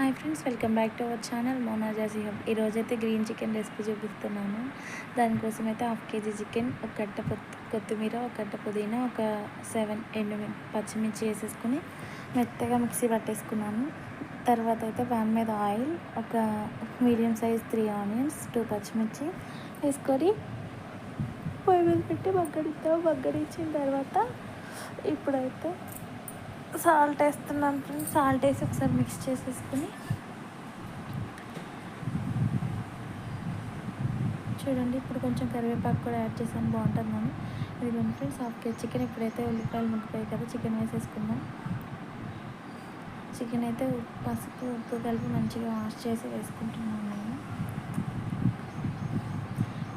Hi friends, welcome back to our channel Mona Jassi hub. ఈరోజైతే green chicken recipe చూపిస్తున్నాను. దానికోసం అయితే 1/2 kg చికెన్, ఒక కట్ట కొత్తిమీర, ఒక కట్ట పుదీనా, ఒక 7 పచ్చిమిర్చి వేసేసుకుని మెత్తగా మిక్సీ పట్టేసుకున్నాను. తర్వాత అయితే పాన్ మీద ఆయిల్, ఒక మీడియం సైజ్ 3 ఆనియన్స్, 2 పచ్చిమిర్చి వేసుకొని పొయ్యి మీద పెట్టి మగ్గనిచ్చిన తర్వాత ఇప్పుడైతే సాల్ట్ వేస్తున్నాను ఫ్రెండ్స్. సాల్ట్ వేసి ఒకసారి మిక్స్ చేసేసుకుని చూడండి. ఇప్పుడు కొంచెం కరివేపాకు కూడా యాడ్ చేసాను, బాగుంటుందని. ఇదిగోండి ఫ్రెండ్స్, 1/2 kg చికెన్. ఇప్పుడైతే ఉల్లిపాయలు ముగ్గిపోయాయి కదా, చికెన్ వేసేసుకుందాం. చికెన్ అయితే పసుపు ఉప్పు కలిపి మంచిగా వాష్ చేసి వేసుకుంటున్నాను నేను.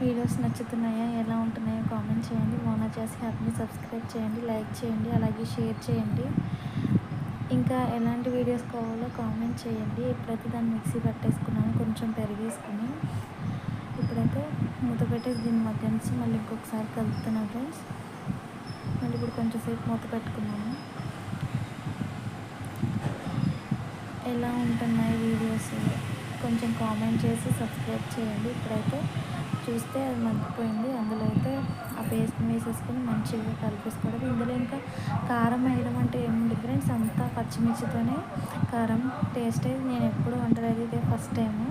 వీడియోస్ నచ్చుతున్నాయా, ఎలా ఉంటున్నాయో కామెంట్ చేయండి. మోనా జాసీ హబ్ని సబ్స్క్రైబ్ చేయండి, లైక్ చేయండి, అలాగే షేర్ చేయండి. ఇంకా ఎలాంటి వీడియోస్ కావాలో కామెంట్ చేయండి. ఇప్పుడైతే దాన్ని మిక్సీ పట్టేసుకున్నాను, కొంచెం పెరిగేసుకుని. ఇప్పుడైతే మూత పెట్టేసి దీన్ని మగ్గనిచ్చి మళ్ళీ ఇంకొకసారి కలుపుతున్నాను ఫ్రెండ్స్. మళ్ళీ ఇప్పుడు కొంచెం సేపు మూత పెట్టుకున్నాను. ఎలా ఉంటున్నాయి వీడియోస్ కొంచెం కామెంట్ చేసి సబ్స్క్రైబ్ చేయండి. ఇప్పుడైతే చూస్తే అది మగ్గిపోయింది. అందులో అయితే ఆ పేస్ట్ని వేసేసుకొని మంచిగా కలిపేసుకోవడం. ఇందులో ఇంకా కారం వేయడం అంటే ఏముంది ఫ్రెండ్స్, అంతా పచ్చిమిర్చితోనే కారం. టేస్ట్ అయితే నేను ఎప్పుడు వండలేదు, ఇదే ఫస్ట్ టైము.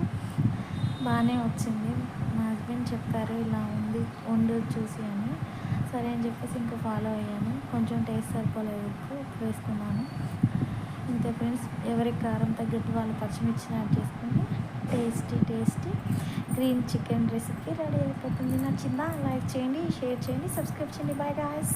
బాగానే వచ్చింది. మా హస్బెండ్ చెప్పారు ఇలా ఉంది వండు చూసి అని. సరే అని చెప్పేసి ఇంకా ఫాలో అయ్యాను. కొంచెం టేస్ట్ సరిపోలేదు, ఉప్పు వేసుకున్నాను. ఇంతే ఫ్రెండ్స్, ఎవరికి కారం తగ్గట్టు వాళ్ళు పచ్చిమిర్చిని యాడ్ చేసుకుంటే tasty green chicken recipe ready అయిపోతుంది. నచ్చిందా? లైక్ చేయండి, షేర్ చేయండి, సబ్స్క్రైబ్ చేయండి. Bye guys.